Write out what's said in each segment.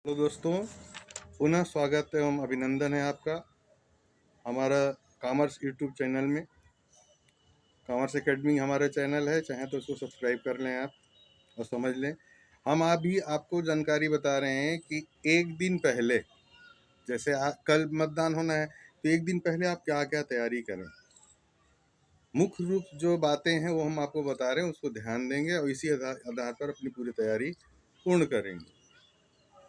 Hello दोस्तों, पुनः स्वागत एवं अभिनंदन है आपका हमारा कॉमर्स यूट्यूब चैनल में। कॉमर्स एकेडमी हमारा चैनल है, चाहें तो उसको सब्सक्राइब कर लें आप और समझ लें। हम अभी आपको जानकारी बता रहे हैं कि एक दिन पहले, जैसे कल मतदान होना है तो एक दिन पहले आप क्या क्या तैयारी करें। मुख्य रूप जो बातें हैं वो हम आपको बता रहे हैं, उसको ध्यान देंगे और इसी आधार पर अपनी पूरी तैयारी पूर्ण करेंगे।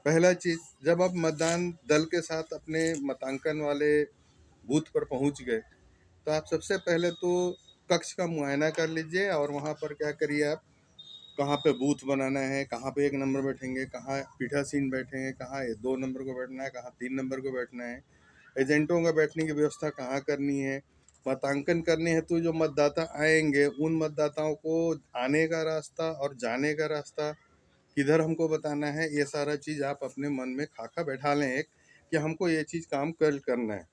पहला चीज़, जब आप मतदान दल के साथ अपने मतांकन वाले बूथ पर पहुंच गए तो आप सबसे पहले तो कक्ष का मुआयना कर लीजिए और वहां पर क्या करिए, आप कहाँ पे बूथ बनाना है, कहाँ पे 1 नंबर बैठेंगे, कहाँ पीठासीन बैठेंगे, कहाँ 2 नंबर को बैठना है, कहाँ 3 नंबर को बैठना है, एजेंटों का बैठने की व्यवस्था कहाँ करनी है। मतांकन करने हेतु जो मतदाता आएंगे उन मतदाताओं को आने का रास्ता और जाने का रास्ता किधर हमको बताना है, ये सारा चीज़ आप अपने मन में खाका बैठा लें एक, कि हमको ये चीज़ काम कल करना है।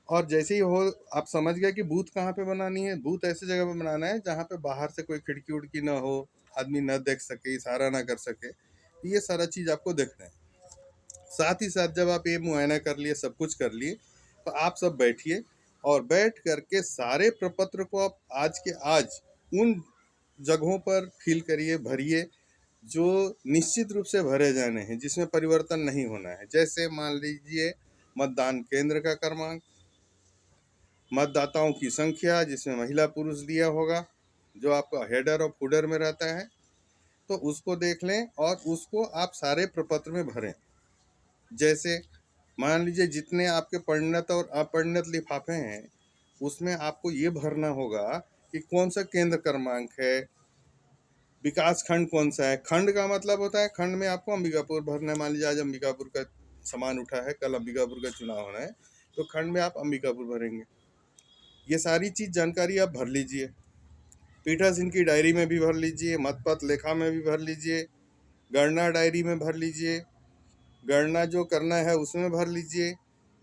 और जैसे ही हो आप समझ गए कि बूथ कहाँ पे बनानी है, बूथ ऐसी जगह पे बनाना है जहाँ पे बाहर से कोई खिड़की उड़की ना हो, आदमी न देख सके, इशारा ना कर सके। ये सारा चीज़ आपको देखना है। साथ ही साथ जब आप ये मुआयना कर लिए, सब कुछ कर लिए, तो आप सब बैठिए और बैठ करके सारे प्रपत्र को आप आज के आज उन जगहों पर फिल करिए, भरिए जो निश्चित रूप से भरे जाने हैं, जिसमें परिवर्तन नहीं होना है। जैसे मान लीजिए मतदान केंद्र का क्रमांक, मतदाताओं की संख्या जिसमें महिला पुरुष दिया होगा, जो आपका हेडर और फुडर में रहता है, तो उसको देख लें और उसको आप सारे प्रपत्र में भरें। जैसे मान लीजिए जितने आपके परिणत और अपरिणत लिफाफे हैं, उसमें आपको ये भरना होगा कि कौन सा केंद्र क्रमांक है, विकास खंड कौन सा है। खंड का मतलब होता है, खंड में आपको अंबिकापुर भरना है। मान लीजिए आज अंबिकापुर का सामान उठा है, कल अंबिकापुर का चुनाव होना है, तो खंड में आप अंबिकापुर भरेंगे। ये सारी चीज़ जानकारी आप भर लीजिए। पीठासीन की डायरी में भी भर लीजिए, मतपत्र लेखा में भी भर लीजिए, गणना डायरी में भर लीजिए, गणना जो करना है उसमें भर लीजिए।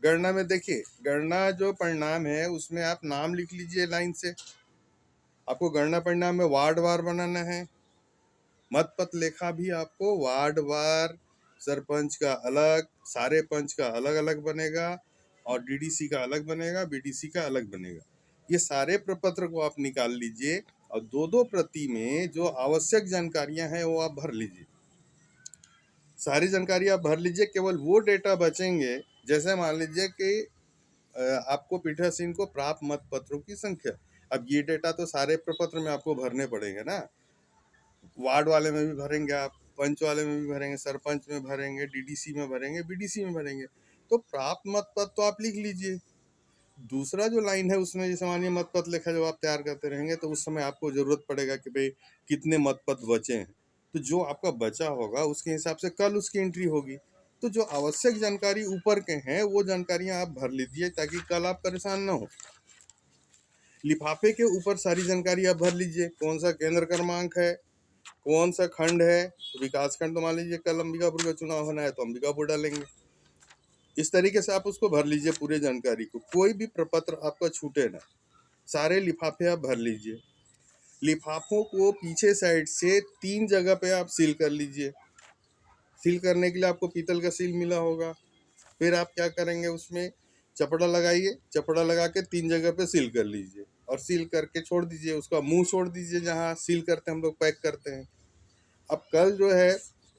गणना में देखिए, गणना जो परिणाम है उसमें आप नाम लिख लीजिए लाइन से। आपको गणना परिणाम में वार्ड वार बनाना है। मतपत्र लेखा भी आपको वार्ड वार, सरपंच का अलग, सारे पंच का अलग अलग बनेगा और डीडीसी का अलग बनेगा, बीडीसी का अलग बनेगा। ये सारे प्रपत्र को आप निकाल लीजिए और दो दो प्रति में जो आवश्यक जानकारियां हैं वो आप भर लीजिए। सारी जानकारी आप भर लीजिए, केवल वो डेटा बचेंगे। जैसे मान लीजिए कि आपको पीठासीन को प्राप्त मतपत्रों की संख्या, अब ये डेटा तो सारे प्रपत्र में आपको भरने पड़ेंगे ना। वार्ड वाले में भी भरेंगे आप, पंच वाले में भी भरेंगे, सरपंच में भरेंगे, डीडीसी में भरेंगे, बीडीसी में भरेंगे। तो प्राप्त मतपत्र तो आप लिख लीजिए। दूसरा जो लाइन है उसमें जैसे मानिए मतपत्र लेखा जब आप तैयार करते रहेंगे तो उस समय आपको जरूरत पड़ेगा कि भाई कितने मतपत्र बचे हैं, तो जो आपका बचा होगा उसके हिसाब से कल उसकी एंट्री होगी। तो जो आवश्यक जानकारी ऊपर के हैं वो जानकारियां आप भर लीजिए ताकि कल आप परेशान ना हो। लिफाफे के ऊपर सारी जानकारी आप भर लीजिए, कौन सा केंद्र क्रमांक है, कौन सा खंड है। विकास खंड तो मान लीजिए कल अंबिकापुर का चुनाव होना है तो अंबिकापुर डालेंगे। इस तरीके से आप उसको भर लीजिए पूरे जानकारी को, कोई भी प्रपत्र आपका छूटे ना। सारे लिफाफे आप भर लीजिए। लिफाफों को पीछे साइड से 3 जगह पे आप सील कर लीजिए। सील करने के लिए आपको पीतल का सील मिला होगा। फिर आप क्या करेंगे, उसमें चपड़ा लगाइए, चपड़ा लगा के 3 जगह पे सील कर लीजिए और सील करके छोड़ दीजिए। उसका मुंह छोड़ दीजिए जहाँ सील करते हैं हम लोग, पैक करते हैं। अब कल जो है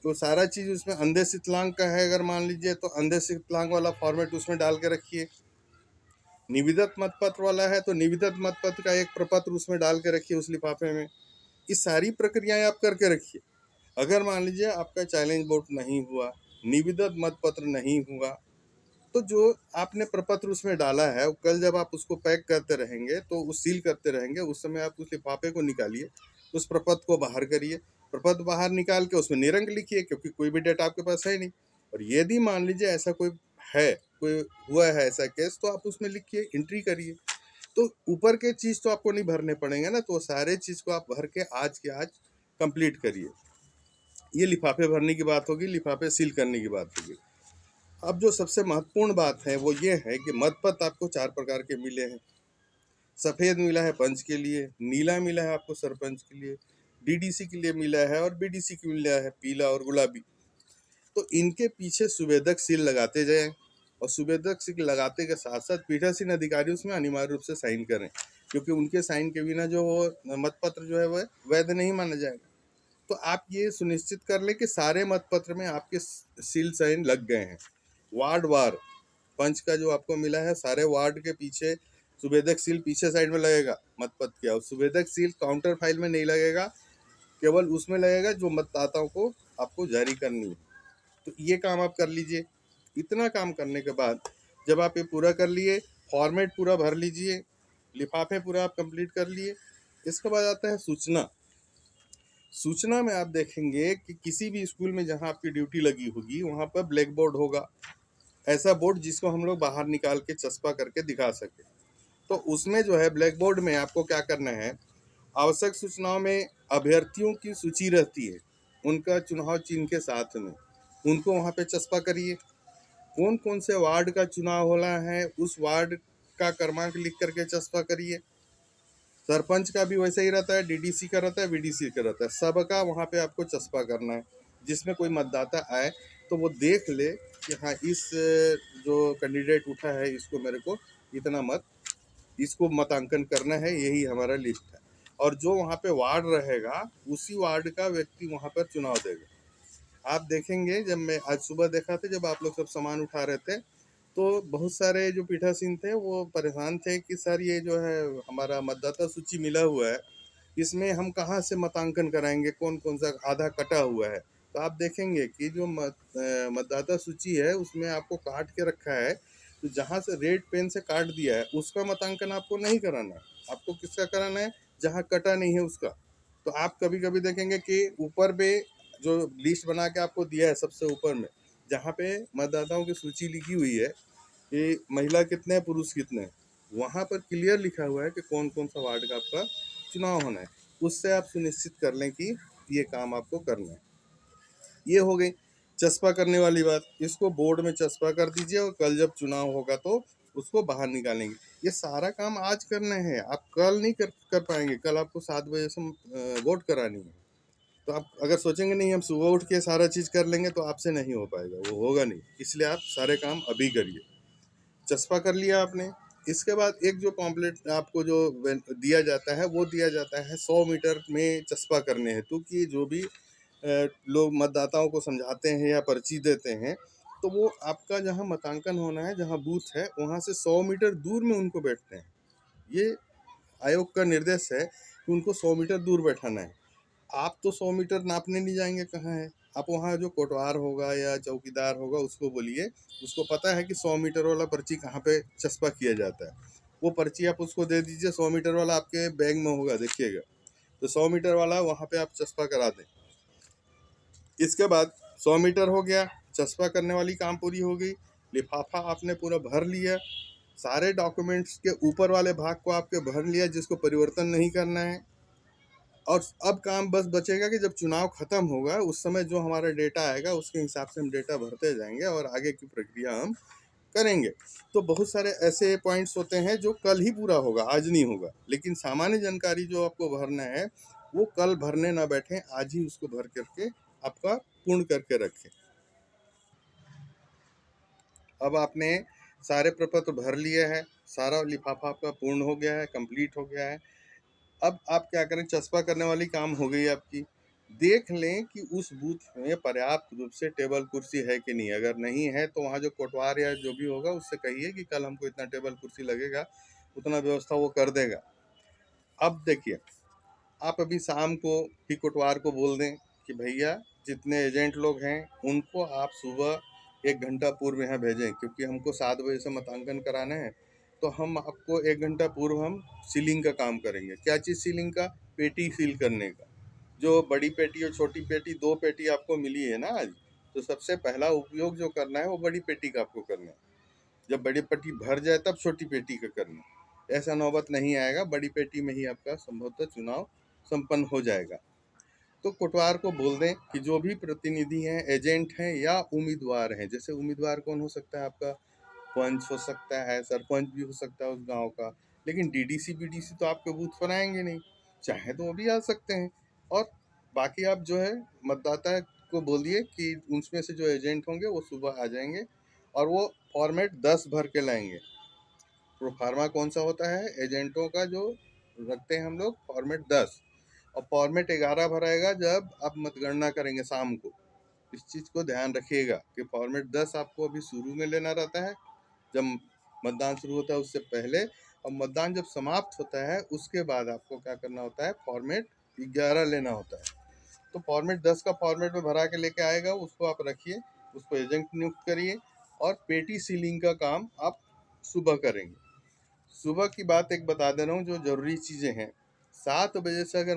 तो सारा चीज़ उसमें अंधे शीतलांक का है, अगर मान लीजिए तो अंधे शीतलांक वाला फॉर्मेट उसमें डाल के रखिए। निविदत मतपत्र वाला है तो निविदत मतपत्र का एक प्रपत्र उसमें डाल के रखिए उस लिफाफे में। ये सारी प्रक्रियाएं आप करके रखिए। अगर मान लीजिए आपका चैलेंज वोट नहीं हुआ, निविदत मतपत्र नहीं हुआ, तो जो आपने प्रपत्र उसमें डाला है कल जब आप उसको पैक करते रहेंगे तो उस सील करते रहेंगे, उस समय आप उस लिफाफे को निकालिए, उस प्रपत्र को बाहर करिए। प्रपत्र बाहर निकाल के उसमें निरंक लिखिए, क्योंकि कोई भी डेटा आपके पास है नहीं। और यदि मान लीजिए ऐसा कोई है, कोई हुआ है ऐसा केस, तो आप उसमें लिखिए, एंट्री करिए। तो ऊपर के चीज़ तो आपको नहीं भरने पड़ेंगे ना, तो सारे चीज़ को आप भर के आज कंप्लीट करिए। ये लिफाफे भरने की बात होगी, लिफाफे सील करने की बात होगी। अब जो सबसे महत्वपूर्ण बात है वो ये है कि मतपत्र आपको 4 प्रकार के मिले हैं। सफ़ेद मिला है पंच के लिए, नीला मिला है आपको सरपंच के लिए, डीडीसी के लिए मिला है और बीडीसी के लिए मिला है पीला और गुलाबी। तो इनके पीछे सुवेदक सील लगाते जाएं, और सुवेदक सील लगाते के साथ साथ पीठासीन अधिकारी उसमें अनिवार्य रूप से साइन करें, क्योंकि उनके साइन के बिना जो वो मतपत्र जो है वह वैध नहीं माना जाएगा। तो आप ये सुनिश्चित कर लें कि सारे मतपत्र में आपके सील साइन लग गए हैं। वार्ड वार पंच का जो आपको मिला है, सारे वार्ड के पीछे सुवेदक सील पीछे साइड में लगेगा मतपत्र के, और सुवेदक सील काउंटर फाइल में नहीं लगेगा, केवल उसमें लगेगा जो मतदाताओं को आपको जारी करनी है। तो ये काम आप कर लीजिए। इतना काम करने के बाद जब आप ये पूरा कर लिए, फॉर्मेट पूरा भर लीजिए, लिफाफे पूरा आप कंप्लीट कर लिए, इसके बाद आता है सूचना। सूचना में आप देखेंगे कि किसी भी स्कूल में जहां आपकी ड्यूटी लगी होगी वहां पर ब्लैक बोर्ड होगा, ऐसा बोर्ड जिसको हम लोग बाहर निकाल के चस्पा करके दिखा सके। तो उसमें जो है ब्लैक बोर्ड में आपको क्या करना है, आवश्यक सूचनाओं में अभ्यर्थियों की सूची रहती है, उनका चुनाव चिन्ह के साथ में, उनको वहाँ पे चस्पा करिए। कौन कौन से वार्ड का चुनाव हो रहा है उस वार्ड का क्रमांक लिख करके चस्पा करिए। सरपंच का भी वैसे ही रहता है, डीडीसी का रहता है, वीडीसी का रहता है, सबका वहाँ पे आपको चस्पा करना है। जिसमें कोई मतदाता आए तो वो देख ले कि हाँ इस जो कैंडिडेट उठा है इसको मेरे को इतना मत, इसको मतांकन करना है, यही हमारा लिस्ट है। और जो वहाँ पे वार्ड रहेगा उसी वार्ड का व्यक्ति वहाँ पर चुनाव देगा। आप देखेंगे, जब मैं आज सुबह देखा था जब आप लोग सब सामान उठा रहे थे, तो बहुत सारे जो पीठासीन थे वो परेशान थे कि सर ये जो है हमारा मतदाता सूची मिला हुआ है, इसमें हम कहाँ से मतांकन कराएंगे, कौन कौन सा आधा कटा हुआ है। तो आप देखेंगे कि जो मतदाता सूची है उसमें आपको काट के रखा है, तो जहाँ से रेड पेन से काट दिया है उसका मतांकन आपको नहीं कराना है। आपको किसका कराना है, जहाँ कटा नहीं है उसका। तो आप कभी कभी देखेंगे कि ऊपर पे जो लिस्ट बना के आपको दिया है सबसे ऊपर में, जहाँ पे मतदाताओं की सूची लिखी हुई है कि महिला कितने हैं पुरुष कितने हैं, वहाँ पर क्लियर लिखा हुआ है कि कौन कौन सा वार्ड का आपका चुनाव होना है। उससे आप सुनिश्चित कर लें कि ये काम आपको करना है। ये हो गई चस्पा करने वाली बात। इसको बोर्ड में चस्पा कर दीजिए और कल जब चुनाव होगा तो उसको बाहर निकालेंगे। ये सारा काम आज करना है, आप कल नहीं कर पाएंगे। कल आपको 7 बजे से वोट करानी है, तो आप अगर सोचेंगे नहीं हम सुबह उठ के सारा चीज़ कर लेंगे तो आपसे नहीं हो पाएगा, वो होगा नहीं। इसलिए आप सारे काम अभी करिए। चस्पा कर लिया आपने, इसके बाद एक जो पॉम्पलेट आपको जो दिया जाता है वो दिया जाता है 100 मीटर में चस्पा करने हेतु, कि जो भी लोग मतदाताओं को समझाते हैं या पर्ची देते हैं, तो वो आपका जहां मतांकन होना है, जहां बूथ है, वहां से 100 मीटर दूर में उनको बैठते हैं। ये आयोग का निर्देश है कि उनको 100 मीटर दूर बैठाना है। आप तो 100 मीटर नापने नहीं जाएंगे, कहाँ है आप, वहाँ जो कोटवार होगा या चौकीदार होगा उसको बोलिए, उसको पता है कि 100 मीटर वाला पर्ची कहाँ पे चस्पा किया जाता है। वो पर्ची आप उसको दे दीजिए, 100 मीटर वाला आपके बैग में होगा, देखिएगा। तो 100 मीटर वाला वहाँ पे आप चस्पा करा दें। इसके बाद 100 मीटर हो गया, चस्पा करने वाली काम पूरी हो गई, लिफाफा आपने पूरा भर लिया, सारे डॉक्यूमेंट्स के ऊपर वाले भाग को आपके भर लिया जिसको परिवर्तन नहीं करना है। और अब काम बस बचेगा कि जब चुनाव खत्म होगा उस समय जो हमारा डेटा आएगा उसके हिसाब से हम डेटा भरते जाएंगे और आगे की प्रक्रिया हम करेंगे। तो बहुत सारे ऐसे पॉइंट्स होते हैं जो कल ही पूरा होगा, आज नहीं होगा। लेकिन सामान्य जानकारी जो आपको भरना है वो कल भरने ना बैठे, आज ही उसको भर करके आपका पूर्ण करके रखें। अब आपने सारे प्रपत्र भर लिए हैं, सारा लिफाफा आपका पूर्ण हो गया है, कंप्लीट हो गया है। अब आप क्या करें, चस्पा करने वाली काम हो गई आपकी। देख लें कि उस बूथ में पर्याप्त रूप से टेबल कुर्सी है कि नहीं। अगर नहीं है तो वहाँ जो कोटवार या जो भी होगा उससे कहिए कि कल हमको इतना टेबल कुर्सी लगेगा, उतना व्यवस्था वो कर देगा। अब देखिए, आप अभी शाम को ही कोटवार को बोल दें कि भैया जितने एजेंट लोग हैं उनको आप सुबह 1 घंटा पूर्व यहाँ भेजें, क्योंकि हमको 7 बजे से मतांकन कराना है। तो हम आपको 1 घंटा पूर्व हम सीलिंग का काम करेंगे। क्या चीज़ सीलिंग का, पेटी सील करने का। जो बड़ी पेटी और छोटी पेटी, 2 पेटी आपको मिली है ना आज, तो सबसे पहला उपयोग जो करना है वो बड़ी पेटी का आपको करना है। जब बड़ी पेटी भर जाए तब छोटी पेटी का करना है। ऐसा नौबत नहीं आएगा, बड़ी पेटी में ही आपका संभवतः चुनाव संपन्न हो जाएगा। तो कोटवार को बोल दें कि जो भी प्रतिनिधि हैं, एजेंट हैं या उम्मीदवार हैं, जैसे उम्मीदवार कौन हो सकता है आपका, पंच हो सकता है, सरपंच भी हो सकता है उस गांव का, लेकिन डीडीसी बीडीसी तो आपके बूथ पर आएंगे नहीं, चाहे तो वो भी आ सकते हैं। और बाकी आप जो है मतदाता को बोल दिए कि उसमें से जो एजेंट होंगे वो सुबह आ जाएंगे और वो फॉर्मेट 10 भर के लाएंगे। प्रोफार्मा कौन सा होता है? एजेंटों का जो रखते हैं हम लोग फॉर्मेट 10, और फॉर्मेट 11 भराएगा जब आप मतगणना करेंगे शाम को। इस चीज़ को ध्यान रखिएगा कि फॉर्मेट 10 आपको अभी शुरू में लेना रहता है, जब मतदान शुरू होता है उससे पहले, और मतदान जब समाप्त होता है उसके बाद आपको क्या करना होता है? फॉर्मेट 11 लेना होता है। तो फॉर्मेट 10 का फॉर्मेट में भरा के लेके आएगा, उसको आप रखिए, उसको एजेंट नियुक्त करिए, और पेटी सीलिंग का काम आप सुबह करेंगे। सुबह की बात एक बता दे रहा हूँ जो जरूरी चीज़ें हैं। 7 बजे से अगर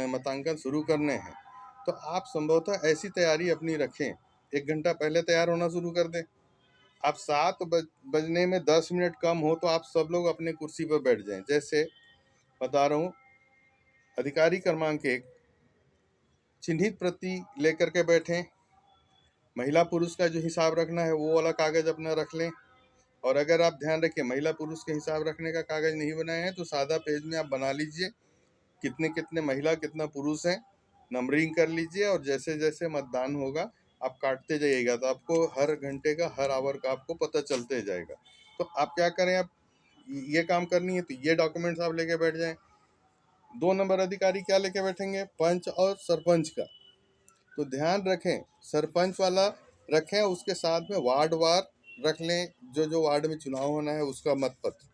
मतांकन शुरू करने हैं तो आप संभवतः ऐसी तैयारी अपनी रखें, 1 घंटा पहले तैयार होना शुरू कर दें। आप 7 बजने में 10 मिनट कम हो तो आप सब लोग अपने कुर्सी पर बैठ जाएं। जैसे बता रहा हूँ, अधिकारी क्रमांक 1 चिन्हित प्रति लेकर के बैठें, महिला पुरुष का जो हिसाब रखना है वो वाला कागज अपना रख लें। और अगर आप ध्यान रखें महिला पुरुष के हिसाब रखने का कागज नहीं बनाए हैं तो सादा पेज में आप बना लीजिए, कितने कितने महिला कितना पुरुष हैं, नंबरिंग कर लीजिए, और जैसे जैसे मतदान होगा आप काटते जाइएगा तो आपको हर घंटे का, हर आवर का आपको पता चलते जाएगा। तो आप क्या करें, आप ये काम करनी है तो ये डॉक्यूमेंट्स आप लेके बैठ जाएं। 2 नंबर अधिकारी क्या लेके बैठेंगे? पंच और सरपंच का। तो ध्यान रखें सरपंच वाला रखें, उसके साथ में वार्ड वार रख लें, जो जो वार्ड में चुनाव होना है उसका मतपत्र,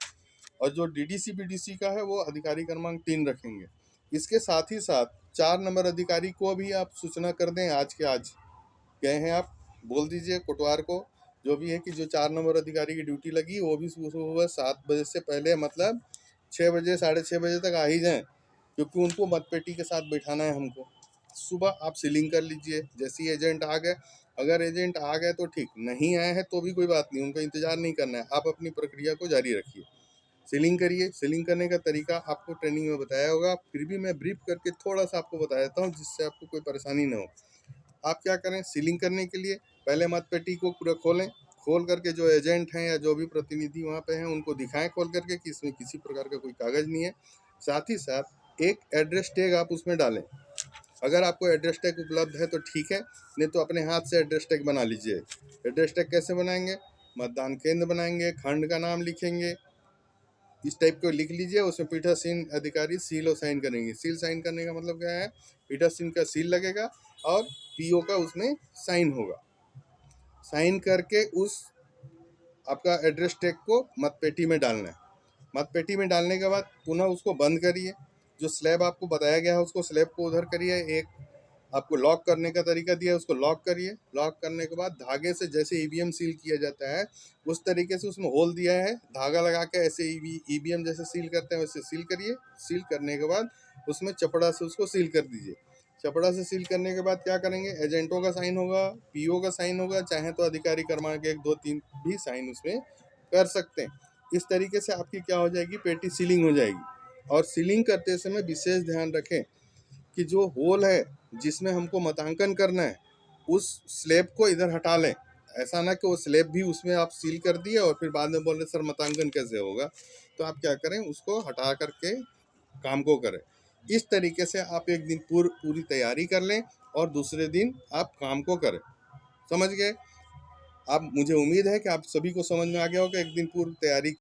और जो डीडीसी बीडीसी का है वो अधिकारी क्रमांक 3 रखेंगे। इसके साथ ही साथ 4 नंबर अधिकारी को भी आप सूचना कर दें, आज के आज गए हैं आप, बोल दीजिए कोटवार को जो भी है कि जो 4 नंबर अधिकारी की ड्यूटी लगी वो भी सुबह 7 बजे से पहले, मतलब 6 बजे 6:30 बजे तक आ ही जाएं, क्योंकि उनको मतपेटी के साथ बैठाना है हमको। सुबह आप सीलिंग कर लीजिए, जैसे ही एजेंट आ गए, अगर एजेंट आ गए तो ठीक, नहीं आए हैं तो भी कोई बात नहीं, उनका इंतजार नहीं करना है, आप अपनी प्रक्रिया को जारी रखिए। सीलिंग करिए। सीलिंग करने का तरीका आपको ट्रेनिंग में बताया होगा, फिर भी मैं ब्रीफ करके थोड़ा सा आपको बता देता हूँ जिससे आपको कोई परेशानी ना हो। आप क्या करें, सीलिंग करने के लिए पहले मतपेटी को पूरा खोलें, खोल करके जो एजेंट हैं या जो भी प्रतिनिधि वहाँ पे हैं उनको दिखाएं खोल करके कि इसमें किसी प्रकार का कोई कागज़ नहीं है। साथ ही साथ एक एड्रेस टैग आप उसमें डालें, अगर आपको एड्रेस टैग उपलब्ध है तो ठीक है, नहीं तो अपने हाथ से एड्रेस टैग बना लीजिए। एड्रेस टैग कैसे बनाएंगे? मतदान केंद्र बनाएंगे, खंड का नाम लिखेंगे, इस टाइप को लिख लीजिए, उसमें पीठासीन अधिकारी सील और साइन करेंगे। सील साइन करने का मतलब क्या है? पीठासीन का सील लगेगा और पीओ का उसमें साइन होगा। साइन करके उस आपका एड्रेस टैग को मतपेटी में डालना है। मतपेटी में डालने के बाद पुनः उसको बंद करिए, जो स्लैब आपको बताया गया है उसको स्लैब को उधर करिए, एक आपको लॉक करने का तरीका दिया है उसको लॉक करिए। लॉक करने के बाद धागे से जैसे ईवीएम सील किया जाता है उस तरीके से उसमें होल दिया है, धागा लगा के ऐसे ईवीएम जैसे सील करते हैं वैसे सील करिए। सील करने के बाद उसमें चपड़ा से उसको सील कर दीजिए। चपड़ा से सील करने के बाद क्या करेंगे? एजेंटों का साइन होगा, पीओ का साइन होगा, चाहे तो अधिकारी क्रमांक 1 2 3 भी साइन उसमें कर सकते हैं। इस तरीके से आपकी क्या हो जाएगी? पेटी सीलिंग हो जाएगी। और सीलिंग करते समय विशेष ध्यान रखें कि जो होल है जिसमें हमको मतांकन करना है उस स्लैब को इधर हटा लें। ऐसा ना कि वो स्लैब भी उसमें आप सील कर दिए और फिर बाद में बोल रहे सर मतांकन कैसे होगा। तो आप क्या करें, उसको हटा करके काम को करें। इस तरीके से आप एक दिन पूरी तैयारी कर लें और दूसरे दिन आप काम को करें। समझ गए आप? मुझे उम्मीद है कि आप सभी को समझ में आ गया होगा। एक दिन पूर्व तैयारी